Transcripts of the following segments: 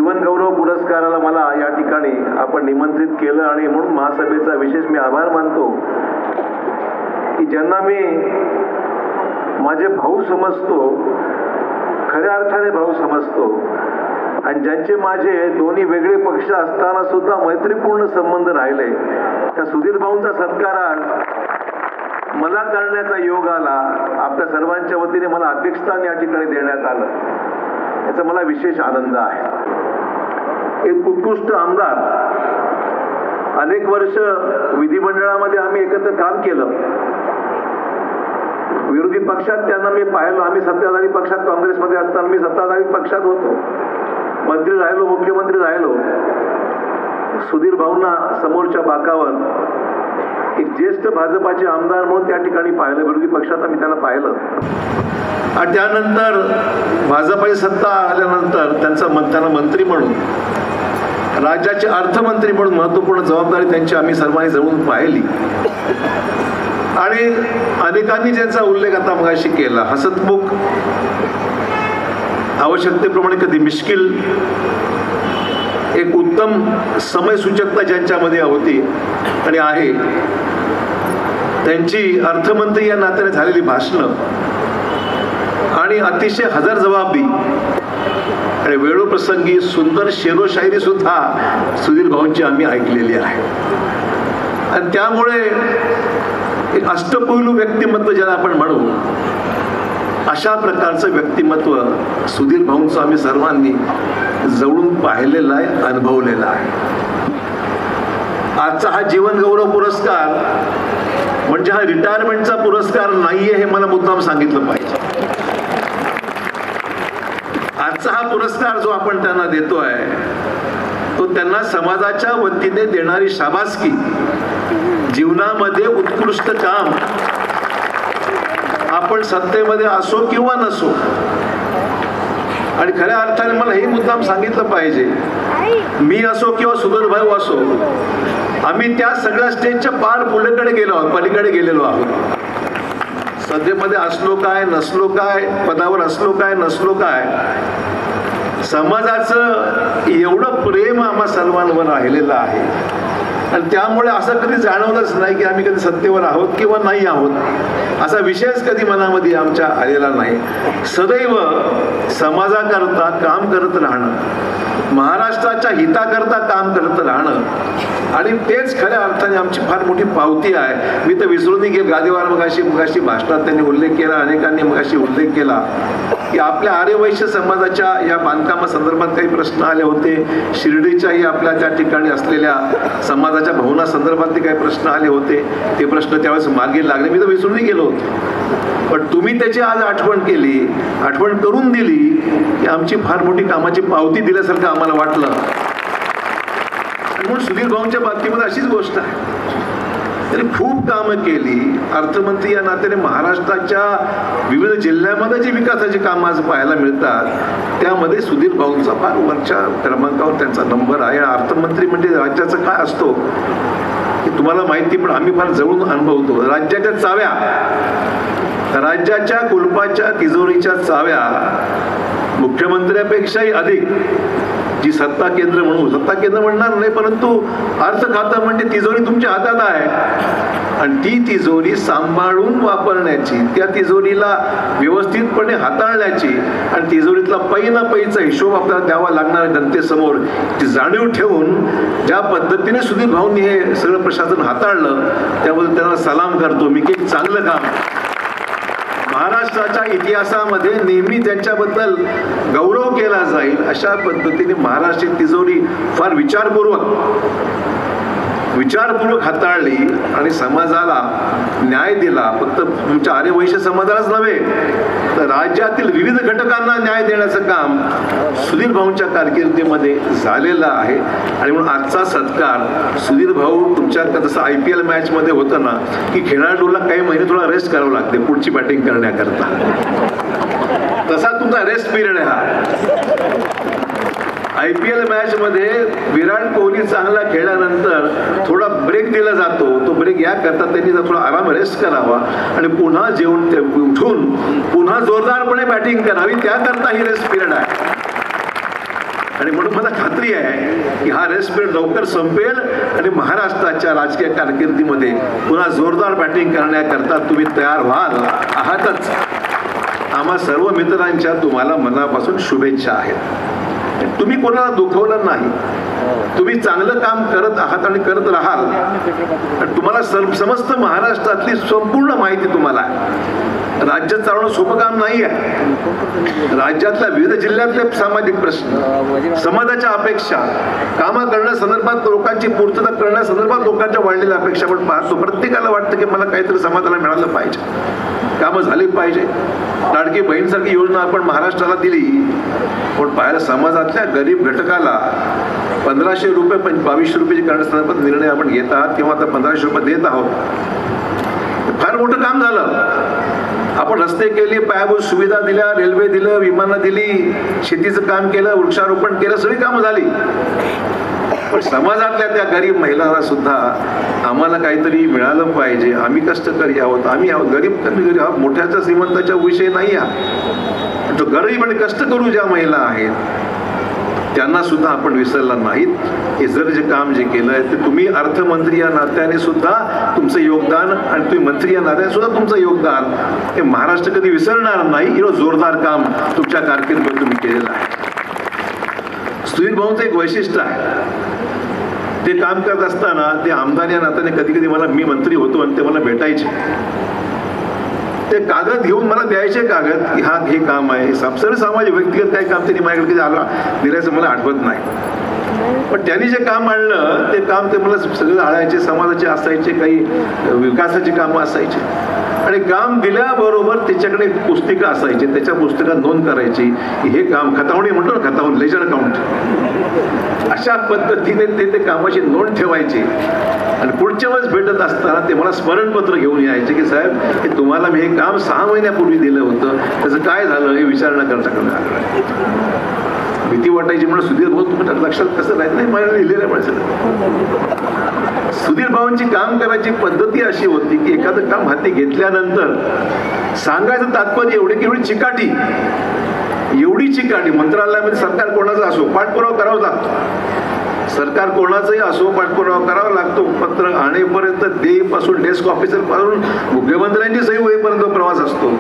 जीवनगौरव पुरस्काराला मला या ठिकाणी आपण निमंत्रित केलं आणि म्हणून महासभेचा विशेष मी आभार मानतो की ज्यांना मी माझे भाऊ समजतो, खऱ्या अर्थाने भाऊ समजतो आणि ज्यांचे माझे दोन्ही वेगळे पक्ष असताना सुद्धा मैत्रीपूर्ण संबंध राहिले, त्या सुधीर भाऊंचा सत्कार आज मला करण्याचा योग आला. आपल्या सर्वांच्या वतीने मला अध्यक्षस्थान या ठिकाणी देण्यात आलं, याचा मला विशेष आनंद आहे. एक उत्कृष्ट आमदार, अनेक वर्ष विधिमंडळामध्ये आम्ही एकत्र काम केलं. विरोधी पक्षात त्यांना मी पाहिलं. आम्ही सत्ताधारी पक्षात काँग्रेसमध्ये असताना मी सत्ताधारी पक्षात होतो, मंत्री राहिलो, मुख्यमंत्री राहिलो. सुधीर भाऊंना समोरच्या बाकावर एक ज्येष्ठ भाजपाचे आमदार म्हणून त्या ठिकाणी पाहिलं. विरोधी पक्षात मी त्यांना पाहिलं आणि त्यानंतर भाजपाची सत्ता आल्यानंतर त्यांना मंत्री म्हणून, राज्याचे अर्थमंत्री म्हणून महत्वपूर्ण जबाबदारी त्यांची आम्ही सर्वांनी जवळून पाहिली. आणि अनेकांनी ज्यांचा उल्लेख आता मगाशी केला, हसतमुख, आवश्यकतेप्रमाणे कधी मिश्किल, एक उत्तम समयसूचकता ज्यांच्यामध्ये होती आणि आहे, त्यांची अर्थमंत्री या नात्याने झालेली भाषणं आणि अतिशय हजरजबाबी आणि वेळोप्रसंगी सुंदर शेरोशायरी सुद्धा सुधीर भाऊंची आम्ही ऐकलेली आहे. आणि त्यामुळे एक अष्टपैलू व्यक्तिमत्व ज्याला आपण म्हणू, अशा प्रकारचं व्यक्तिमत्व सुधीर भाऊंचं आम्ही सर्वांनी जवळून पाहिलेलं आहे, अनुभवलेलं आहे. आजचा हा जीवनगौरव पुरस्कार म्हणजे हा रिटायरमेंटचा पुरस्कार नाहीये, हे मला मुद्दाम सांगितलं पाहिजे. आजचा हा पुरस्कार जो आपण त्यांना देतोय तो त्यांना समाजाच्या वतीने देणारी शाबासकी, जीवनामध्ये उत्कृष्ट काम, आपण सत्तेमध्ये असो किंवा नसो. आणि खऱ्या अर्थाने मला हे मुद्दाम सांगितलं पाहिजे, मी असो किंवा सुधीर भाऊ असो, आम्ही त्या सगळ्या स्टेजच्या पार पुढेकडे गेलो आहोत, पलीकडे गेलेलो आहोत. सध्यामध्ये असलो काय, नसलो काय, पदावर असलो काय, नसलो काय, समाजाचं एवढं प्रेम आम्हा सर्वांवर राहिलेलं आहे. आणि त्यामुळे असं कधी जाणवलंच नाही की आम्ही कधी सत्तेवर आहोत किंवा नाही आहोत, असा विषयच कधी मनामध्ये आमच्या आलेला नाही. सदैव समाजाकरता काम करत राहणं, महाराष्ट्राच्या हिताकरता काम करत राहणं, आणि तेच खऱ्या अर्थाने आमची फार मोठी पावती आहे. मी तर विसरून गेलो, गादीवार मगाशी भाषणात त्यांनी उल्लेख केला, अनेकांनी मगाशी उल्लेख केला की आपल्या आर्यवैश्य समाजाच्या या बांधकामासंदर्भात काही प्रश्न आले होते. शिर्डीच्याही आपल्या त्या ठिकाणी असलेल्या समाजाच्या भवनासंदर्भातले काही प्रश्न आले होते. ते प्रश्न त्यावेळेस मागे लागले, मी तर विसरून गेलो होतो. पण तुम्ही त्याची आज आठवण केली, आठवण करून दिली की आमची फार मोठी कामाची पावती दिल्यासारखं आम्हाला वाटलं. म्हणून सुधीर भाऊंच्या बाबतीमध्ये अशीच गोष्ट आहे, त्यांनी खूप कामं केली. अर्थमंत्री या नात्याने महाराष्ट्राच्या विविध जिल्ह्यामध्ये जी विकासाची कामं आज पाहायला मिळतात, त्यामध्ये सुधीर भाऊंचा फार वरच्या क्रमांकावर त्यांचा नंबर आहे. अर्थमंत्री म्हणजे राज्याचं काय असतो हे तुम्हाला माहिती, पण आम्ही फार जवळून अनुभवतो. राज्याच्या चाव्या, राज्याच्या कुलपाच्या तिजोरीच्या चाव्या मुख्यमंत्र्यापेक्षाही अधिक जी सत्ता केंद्र म्हणू, सत्ता केंद्र म्हणणार नाही, परंतु अर्थ खातं म्हणजे तिजोरी तुमच्या हातात आहे. आणि ती तिजोरी सांभाळून वापरण्याची, त्या तिजोरीला व्यवस्थितपणे हाताळण्याची आणि तिजोरीतला पै ना पैचा हिशोब आपल्याला द्यावा लागणार जनतेसमोर, ती जाणीव ठेवून ज्या पद्धतीने सुधीर भाऊंनी हे सगळं प्रशासन हाताळलं, त्याबद्दल त्यांना सलाम करतो मी की चांगलं काम. महाराष्ट्राच्या इतिहासामध्ये नेहमी त्यांच्याबद्दल गौरव केला जाईल अशा पद्धतीने महाराष्ट्र तिजोरी फार विचारपूर्वक हाताळली आणि समाजाला न्याय दिला. फक्त तुमच्या आर्यवैश्य समाजालाच नव्हे तर राज्यातील विविध घटकांना न्याय देण्याचं काम सुधीर भाऊंच्या कारकिर्दीमध्ये झालेलं आहे. आणि म्हणून आजचा सत्कार सुधीर भाऊ, तुमच्या जसं IPL मॅचमध्ये होतं ना की खेळाडूला काही महिने थोडा रेस्ट करावं लागते पुढची बॅटिंग करण्याकरता, तसा तुमचा रेस्ट पिरियड आहे हा. IPL मॅच मध्ये विराट कोहली चांगला खेळल्यानंतर थोडा ब्रेक दिला जातो. तो ब्रेक या करता त्यांनी थोडा आराम रेस्ट करावा आणि पुन्हा जेवून उठून पुन्हा जोरदारपणे बॅटिंग करावी, त्याकरता ही रेस्ट पिरियड आहे. आणि म्हणून मला खात्री आहे की हा रेस्ट पिरियड लवकर संपेल आणि महाराष्ट्राच्या राजकीय कारकिर्दीमध्ये पुन्हा जोरदार बॅटिंग करण्याकरता तुम्ही तयार व्हाल आहातच. आम्हा सर्व मित्रांच्या तुम्हाला मनापासून शुभेच्छा आहेत. तुम्ही कोणाला दुखवलं नाही, तुम्ही चांगलं काम करत आहात आणि करत राहाल. तुम्हाला समस्त महाराष्ट्रातली संपूर्ण माहिती तुम्हाला आहे. राज्य चालवणं सोपं काम नाही आहे. राज्यातल्या विविध जिल्ह्यातले सामाजिक प्रश्न, समाजाच्या अपेक्षा, कामं करण्यासंदर्भात लोकांची पूर्तता करण्यासंदर्भात लोकांच्या वाढलेल्या अपेक्षा आपण पाहतो. प्रत्येकाला वाटतं की मला काहीतरी समाजाला मिळालं पाहिजे, कामं झाली पाहिजे. लाडकी बहीणसारखी योजना आपण महाराष्ट्राला दिली, पण पाहायला समाजातल्या गरीब घटकाला 1500 रुपये 2200 रुपयाची करण्यासंदर्भात निर्णय आपण घेत आहात किंवा आता 1500 रुपये देत आहोत. फार मोठं काम झालं. आपण रस्ते केले, पायाभूत सुविधा दिल्या, रेल्वे दिलं, विमानं दिली, शेतीचं काम केलं, वृक्षारोपण केलं, सगळी कामं झाली. पण समाजातल्या त्या गरीब महिलांना सुद्धा आम्हाला काहीतरी मिळालं पाहिजे. आम्ही कष्टकरी आहोत, आम्ही आहोत गरीब कमी आहोत, मोठ्याच्या श्रीमंताच्या विषय नाही आहे. जो गरीब आणि कष्ट करू ज्या महिला आहेत त्यांना सुद्धा आपण विसरला नाहीत. हे जे काम जे केलंय ते तुम्ही अर्थमंत्री या नात्याने सुद्धा तुमचं योगदान आणि तुम्ही मंत्री या नात्याने सुद्धा तुमचं योगदान हे महाराष्ट्र कधी विसरणार नाही. एवढं जोरदार काम तुमच्या कारकिर्दीत तुम्ही केलेलं आहे. सुधीर भाऊंचं एक वैशिष्ट्य आहे, ते काम करत असताना ते आमदार या नात्याने कधी कधी मी मंत्री होतो आणि ते मला भेटायचे. ते कागद घेऊन मला द्यायचे कागद की हा हे काम आहे. सर्वसामान्य व्यक्तिगत काही काम त्यांनी माझ्याकडे कधी दिल्याचं मला आठवत नाही. पण त्यांनी जे काम आणलं ते काम ते मला सगळं आणायचे, समाजाचे असायचे, काही विकासाची कामं असायची. आणि काम दिल्याबरोबर त्याच्याकडे एक पुस्तिका असायची, त्याच्या पुस्तकात नोंद करायची की हे काम खतावणी म्हणतो ना, खतावणी लेजर अकाउंट, अशा पद्धतीने ते कामाची नोंद ठेवायची. आणि पुढच्या वेळेस भेटत असताना ते मला स्मरणपत्र घेऊन यायचे की साहेब हे तुम्हाला मी हे काम 6 महिन्यापूर्वी दिलं होतं, त्याचं काय झालं हे विचारणा करता. भीती वाटायची म्हणून सुधीर भाऊ तुमच्या लक्षात कसं राहत नाही, मला लिहिलेलं माणसं. सुधीर भाऊंची काम करायची पद्धती अशी होती की एखादं काम हाती घेतल्यानंतर सांगायचं तात्पर्य एवढे की एवढी चिकाटी मंत्रालयामध्ये सरकार कोणाचं असो पाठपुरावा करावा लागतो. सरकार कोणाचंही असो पाठपुरावा करावा लागतो. पत्र आणेपर्यंत देपासून डेस्क ऑफिसर पासून मुख्यमंत्र्यांची सही होईपर्यंत प्रवास असतो.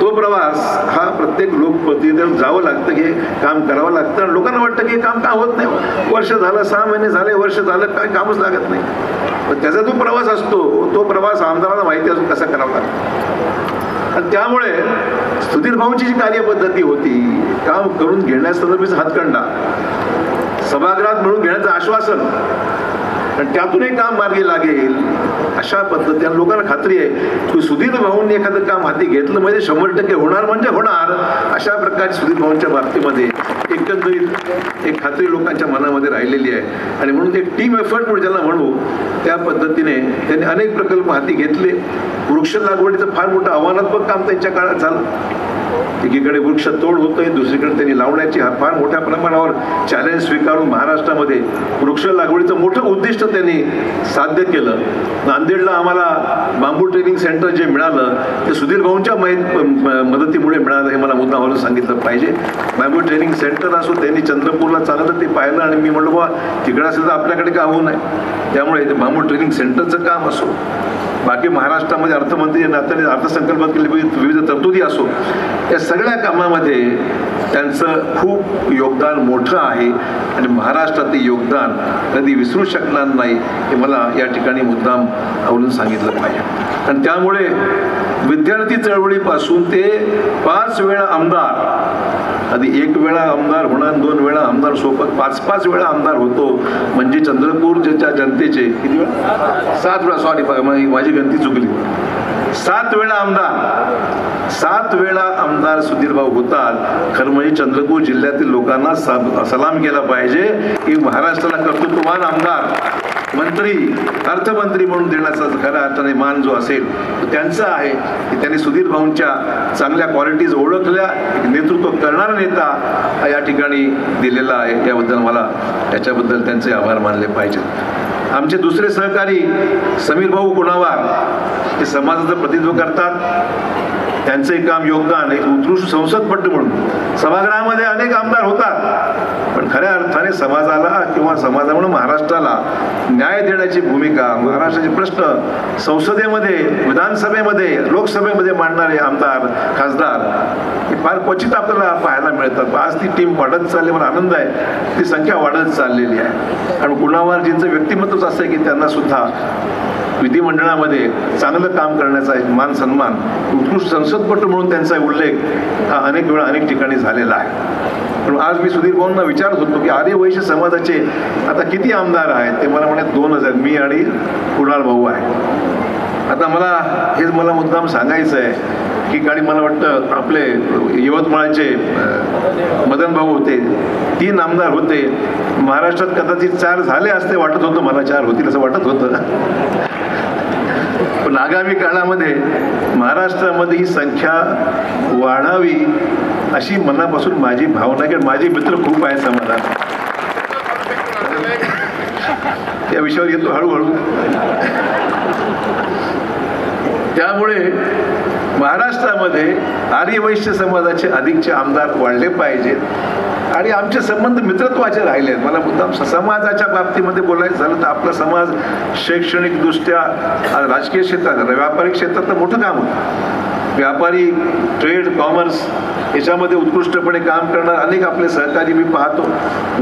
तो प्रवास हा प्रत्येक लोकप्रतिनिधीला जावं लागतं, की काम करावं लागतं. लोकांना वाटतं की काम का होत नाही, वर्ष झालं, 6 महिने झाले, वर्ष झालं, काय कामच लागत नाही. पण त्याचा जो प्रवास असतो तो प्रवास आमदारांना माहिती असतो कसा करावा लागतो. आणि त्यामुळे सुधीर भाऊंची जी कार्यपद्धती होती, काम करून घेण्यासंदर्भाचा हातखंडा, सभागृहात मिळून घेण्याचं आश्वासन आणि त्यातूनही काम मार्गी लागेल अशा पद्धतीने लोकांना खात्री आहे की सुधीर भाऊंनी एखादं काम हाती घेतलं म्हणजे 100% होणार म्हणजे होणार. अशा प्रकारे सुधीर भाऊंच्या बाबतीमध्ये एकंदरीत एक खात्री लोकांच्या मनामध्ये राहिलेली आहे. आणि म्हणून एक टीम एफर्ट म्हणून ज्याला म्हणू त्या पद्धतीने त्यांनी अनेक प्रकल्प हाती घेतले. वृक्ष लागवडीचं फार मोठं आव्हानात्मक काम त्यांच्या काळात झालं. एकीकडे वृक्ष तोड होतंय, दुसरीकडे त्यांनी लावण्याची फार मोठ्या प्रमाणावर चॅलेंज स्वीकारून महाराष्ट्रामध्ये वृक्ष लागवडीचं मोठं उद्दिष्ट त्यांनी साध्य केलं. नांदेडला आम्हाला बांबू ट्रेनिंग सेंटर जे मिळालं ते सुधीर भाऊंच्या मदतीमुळे मिळालं हे मला मुद्दामहून सांगितलं पाहिजे. बांबू ट्रेनिंग सेंटर असो, त्यांनी चंद्रपूरला चाललं ते पाहिलं आणि मी म्हणलो बा तिकडे असेल तर आपल्याकडे का होऊ नये. त्यामुळे ते बांबू ट्रेनिंग सेंटरचं काम असो, बाकी महाराष्ट्रामध्ये अर्थमंत्री नात्याने अर्थसंकल्पात केलेली विविध तरतुदी असो, या सगळ्या कामामध्ये त्यांचं खूप योगदान मोठं आहे. आणि महाराष्ट्रातील योगदान कधी विसरू शकणार नाही हे मला या ठिकाणी मुद्दाम आवडून सांगितलं पाहिजे. आणि त्यामुळे विद्यार्थी चळवळीपासून ते 5 वेळा आमदार, आधी 1 वेळा आमदार होणार, 2 वेळा आमदार सोबत 5-5 वेळा आमदार होतो. म्हणजे चंद्रपूरच्या जनतेचे किती वेळा 7 वेळा, सॉरी माझी गणती चुकली, 7 वेळा आमदार, 7 वेळा आमदार सुधीर भाऊ होतात. खरं म्हणजे चंद्रपूर जिल्ह्यातील लोकांना सलाम केला पाहिजे की महाराष्ट्राला कर्तृत्ववान आमदार, मंत्री, अर्थमंत्री म्हणून देण्याचा खऱ्या अर्थाने मान जो असेल तो त्यांचा आहे की त्यांनी सुधीर भाऊंच्या चांगल्या क्वालिटीज ओळखल्या, नेतृत्व करणारा नेता या ठिकाणी दिलेला आहे. याबद्दल मला त्याच्याबद्दल त्यांचे आभार मानले पाहिजेत. आमचे दुसरे सहकारी समीर भाऊ कुणावार ते समाजाचं प्रतिनिधित्व करतात. त्यांचे काम योगदान एक उत्कृष्ट संसदपटू म्हणून सभागृहामध्ये अनेक आमदार होतात. खऱ्या अर्थाने समाजाला किंवा समाजामुळे महाराष्ट्राला न्याय देण्याची भूमिका, महाराष्ट्राचे प्रश्न संसदेमध्ये, विधानसभेमध्ये, लोकसभेमध्ये मांडणारे आमदार, खासदार हे फार क्वचित आपल्याला पाहायला मिळतात. आज ती टीम वाढत चालली, मला आनंद आहे, ती संख्या वाढत चाललेली आहे. आणि गुणावारजींचं व्यक्तिमत्वच असं आहे की त्यांना सुद्धा विधिमंडळामध्ये चांगलं काम करण्याचा एक मान सन्मान, उत्कृष्ट संसदपटू म्हणून त्यांचा उल्लेख हा अनेक वेळा अनेक ठिकाणी झालेला आहे. पण आज मी सुधीर भाऊंना विचारत होतो की आर्य वैश्य समाजाचे आता किती आमदार आहेत. ते मला म्हणे 2000, मी आणि कुणाल भाऊ आहे. आता मला मुद्दाम सांगायचं आहे की काळी मला वाटतं आपले यवतमाळचे मदन भाऊ होते, 3 आमदार होते. महाराष्ट्रात कदाचित 4 झाले असते वाटत होतं, मला 4 होतील असं वाटत होतं. पण आगामी काळामध्ये महाराष्ट्रामध्ये ही संख्या वाढावी अशी मनापासून माझी भावना, की माझे मित्र खूप आहेत समाजात. त्या विषयावर येतो हळूहळू. त्यामुळे महाराष्ट्रामध्ये आर्य वैश्य समाजाचे अधिकचे आमदार वाढले पाहिजेत आणि आमचे संबंध मित्रत्वाचे राहिले आहेत. मला मुद्दाम समाजाच्या बाबतीमध्ये बोलायचं झालं तर आपला समाज शैक्षणिकदृष्ट्या, राजकीय क्षेत्रात, व्यापारिक क्षेत्रात तर मोठं काम होतं. व्यापारी, ट्रेड, कॉमर्स याच्यामध्ये उत्कृष्टपणे काम करणार अनेक आपले सहकारी मी पाहतो.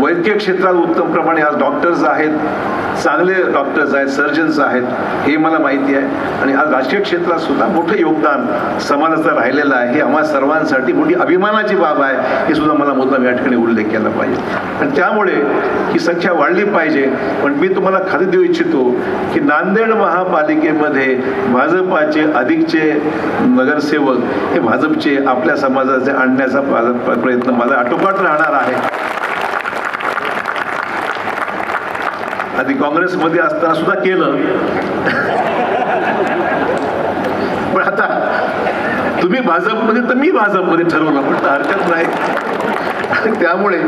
वैद्यकीय क्षेत्रात उत्तम प्रमाणे आज डॉक्टर्स आहेत, चांगले डॉक्टर्स आहेत, सर्जन्स आहेत, हे मला माहिती आहे. आणि आज राजकीय क्षेत्रात सुद्धा मोठं योगदान समाजाचं राहिलेलं आहे. ही आम्हा सर्वांसाठी मोठी अभिमानाची बाब आहे, हे सुद्धा मला मुद्दाम या ठिकाणी उल्लेख केला पाहिजे. आणि त्यामुळे ही संख्या वाढली पाहिजे. पण मी तुम्हाला खात्री देऊ इच्छितो की नांदेड महापालिकेमध्ये भाजपाचे अधिकचे नगरसेवक हे भाजपचे आपल्या समाजाचे आणण्याचा प्रयत्न माझा आटोकाट राहणार आहे. आधी काँग्रेसमध्ये असताना सुद्धा केलं, पण आता तुम्ही भाजपमध्ये तर मी भाजपमध्ये ठरवलं, पण हरकत नाही. त्यामुळे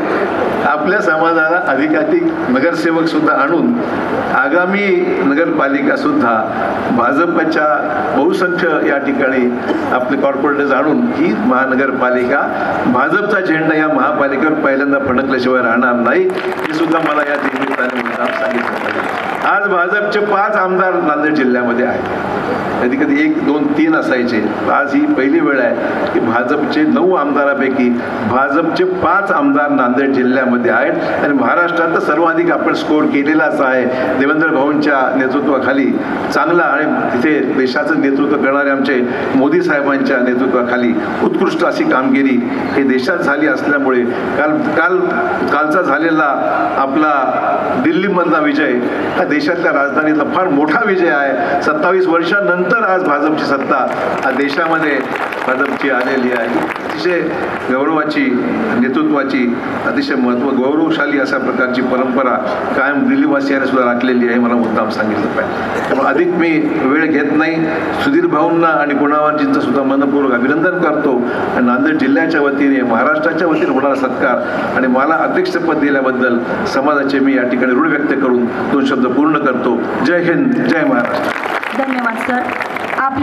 आपल्या समाजाला अधिकाधिक नगरसेवक सुद्धा आणून आगामी नगरपालिका सुद्धा भाजपच्या बहुसंख्य या ठिकाणी आपले कॉर्पोरेटर्स आणून ही महानगरपालिका भाजपचा झेंडा या महापालिकेवर पहिल्यांदा फडकल्याशिवाय राहणार नाही, हे सुद्धा मला या निमित्ताने सांगितलं पाहिजे. आज भाजपचे 5 आमदार नांदेड जिल्ह्यामध्ये आहेत. कधी कधी 1, 2, 3 असायचे. आज ही पहिली वेळ आहे की भाजपचे 9 आमदारापैकी भाजपचे 5 आमदार नांदेड जिल्ह्यामध्ये आहेत. आणि महाराष्ट्रात तर सर्वाधिक आपण स्कोर केलेलाच आहे. देवेंद्र भाऊंच्या नेतृत्वाखाली चांगला आणि तिथे देशाचं नेतृत्व करणारे आमचे मोदी साहेबांच्या नेतृत्वाखाली उत्कृष्ट अशी कामगिरी हे देशात झाली असल्यामुळे कालचा झालेला आपला दिल्लीमधला विजय हा देशातल्या राजधानीतला फार मोठा विजय आहे. 27 वर्षांनंतर आज भाजपची सत्ता देशामध्ये भाजपची आलेली आहे. अतिशय गौरवाची, नेतृत्वाची अतिशय गौरवशाली अशा प्रकारची परंपरा कायम दिल्लीवासियांनी सुद्धा राखलेली आहे, मला मुद्दाम सांगितलं पाहिजे. त्यामुळे अधिक मी वेळ घेत नाही. सुधीर भाऊंना आणि गुणावारजींचं सुद्धा मनपूर्वक अभिनंदन करतो. आणि नांदेड जिल्ह्याच्या वतीने, महाराष्ट्राच्या वतीने होणारा सत्कार आणि मला अध्यक्षपद दिल्याबद्दल समाजाचे मी या ठिकाणी ऋण व्यक्त करून 2 शब्द पूर्ण करतो. जय हिंद, जय महाराष्ट्र. धन्यवाद सर. आपल्या